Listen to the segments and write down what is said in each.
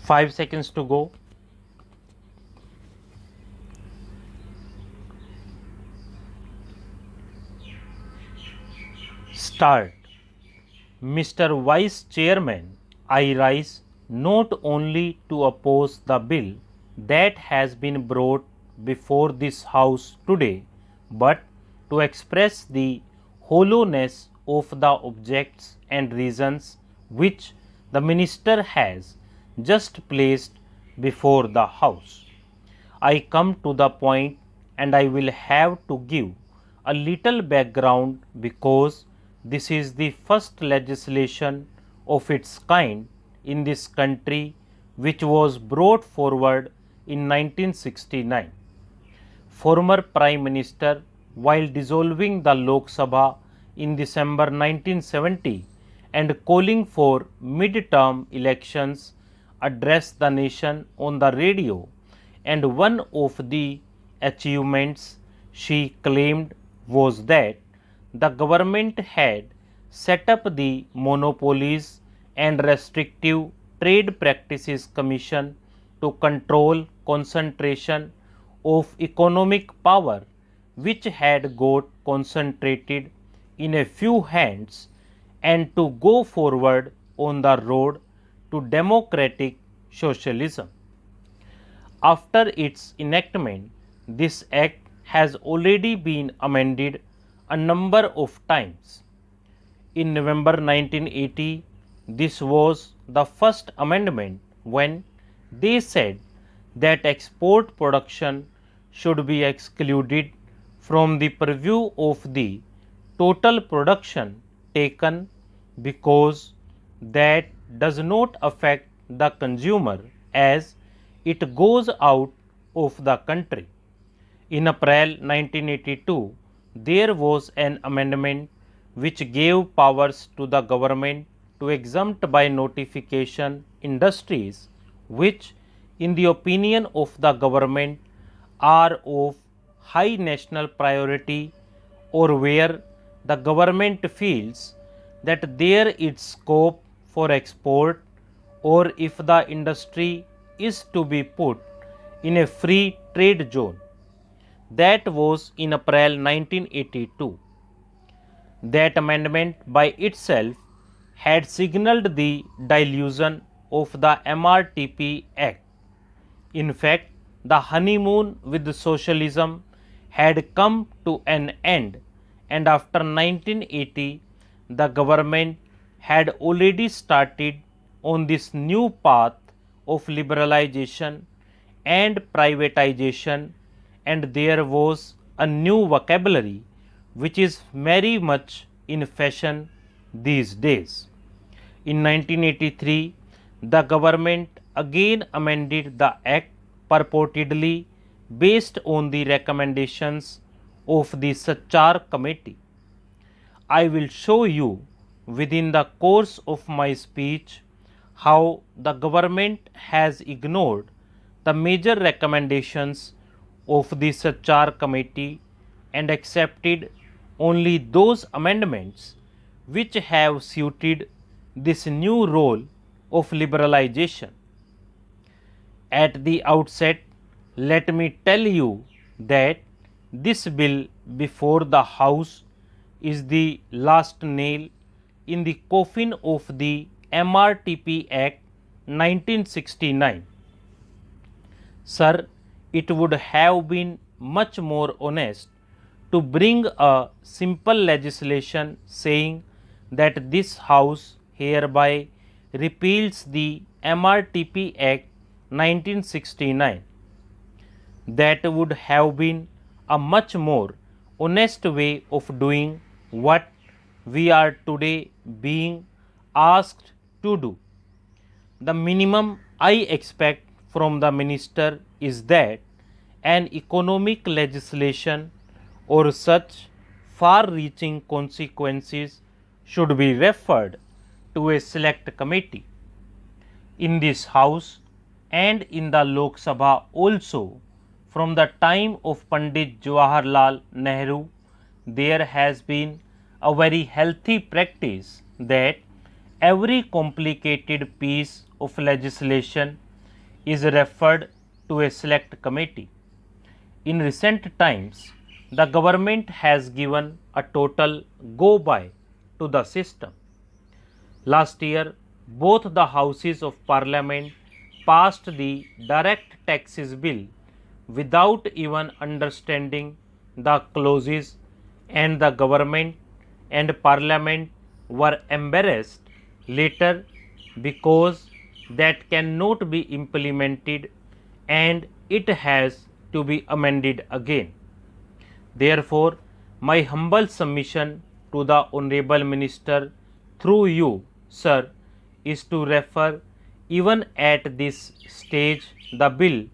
5 seconds to go. Start. Mr. Vice Chairman, I rise not only to oppose the bill that has been brought before this House today, but to express the hollowness of the objects and reasons which the Minister has just placed before the House. I come to the point and I will have to give a little background because this is the first legislation of its kind in this country which was brought forward in 1969. Former Prime Minister, while dissolving the Lok Sabha in December 1970 and calling for mid-term elections, addressed the nation on the radio, and one of the achievements she claimed was that the government had set up the Monopolies and Restrictive Trade Practices Commission to control concentration of economic power which had got concentrated in a few hands and to go forward on the road to democratic socialism. After its enactment, this act has already been amended a number of times. In November 1980, this was the first amendment when they said that export production should be excluded from the purview of the total production taken because that does not affect the consumer as it goes out of the country. In April 1982, there was an amendment which gave powers to the government to exempt by notification industries which, in the opinion of the government, are of high national priority or where the government feels that there is scope for export or if the industry is to be put in a free trade zone. That was in April 1982. That amendment by itself had signalled the dilution of the MRTP Act. In fact, the honeymoon with socialism had come to an end, and after 1980, the government had already started on this new path of liberalization and privatization, and there was a new vocabulary which is very much in fashion these days. In 1983, the government again amended the act purportedly based on the recommendations of the Sachar committee. I will show you within the course of my speech how the government has ignored the major recommendations of the Sachar committee and accepted only those amendments which have suited this new role of liberalization. At the outset, let me tell you that this bill before the House is the last nail in the coffin of the MRTP Act 1969. Sir, it would have been much more honest to bring a simple legislation saying that this House hereby repeals the MRTP Act 1969. That would have been a much more honest way of doing what we are today being asked to do. The minimum I expect from the minister is that an economic legislation or such far-reaching consequences should be referred to a select committee. In this House and in the Lok Sabha also, from the time of Pandit Jawaharlal Nehru, there has been a very healthy practice that every complicated piece of legislation is referred to a select committee. In recent times, the government has given a total go by to the system. Last year, both the houses of parliament passed the direct taxes bill without even understanding the clauses, and the government and parliament were embarrassed later because that cannot be implemented and it has to be amended again. Therefore, my humble submission to the Honorable Minister through you, Sir, is to refer even at this stage the bill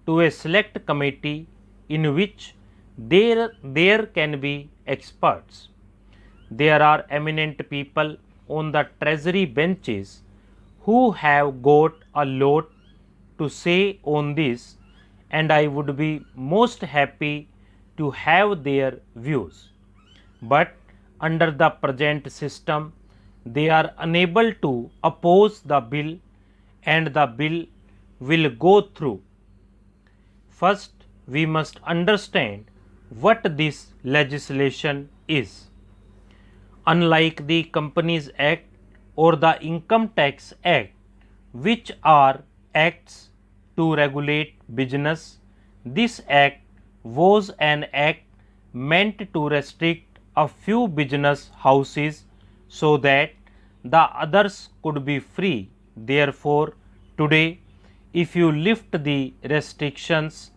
to a select committee in which there can be experts. There are eminent people on the treasury benches who have got a lot to say on this, and I would be most happy to have their views. But under the present system, they are unable to oppose the bill and the bill will go through. First, we must understand what this legislation is. Unlike the Companies Act or the Income Tax Act, which are acts to regulate business, this act was an act meant to restrict a few business houses so that the others could be free. Therefore, today, if you lift the restrictions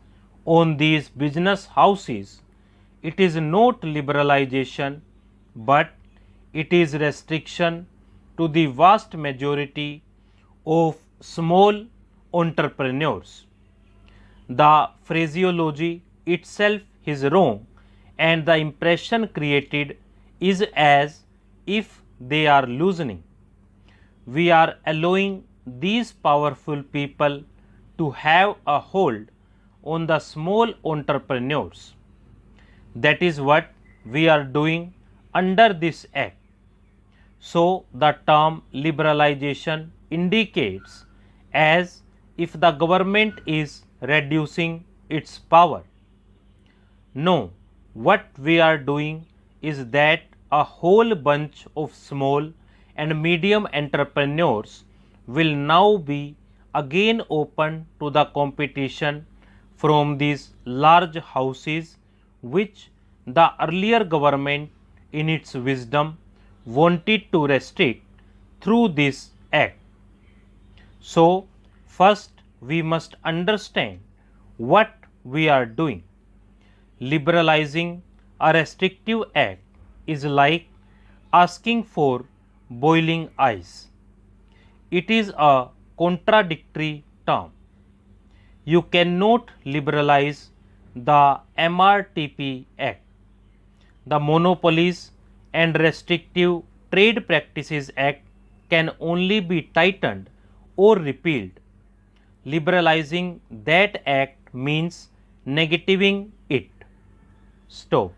on these business houses, it is not liberalization, but it is restriction to the vast majority of small entrepreneurs. The phraseology itself is wrong, and the impression created is as if they are loosening. We are allowing these powerful people to have a hold on the small entrepreneurs. That is what we are doing under this act. So, the term liberalization indicates as if the government is reducing its power. No, what we are doing is that a whole bunch of small and medium entrepreneurs will now be again open to the competition from these large houses which the earlier government in its wisdom wanted to restrict through this act. So, first we must understand what we are doing. Liberalizing a restrictive act is like asking for boiling ice. It is a contradictory term. You cannot liberalize the MRTP Act. The Monopolies and Restrictive Trade Practices Act can only be tightened or repealed. Liberalizing that act means negativing it. Stop.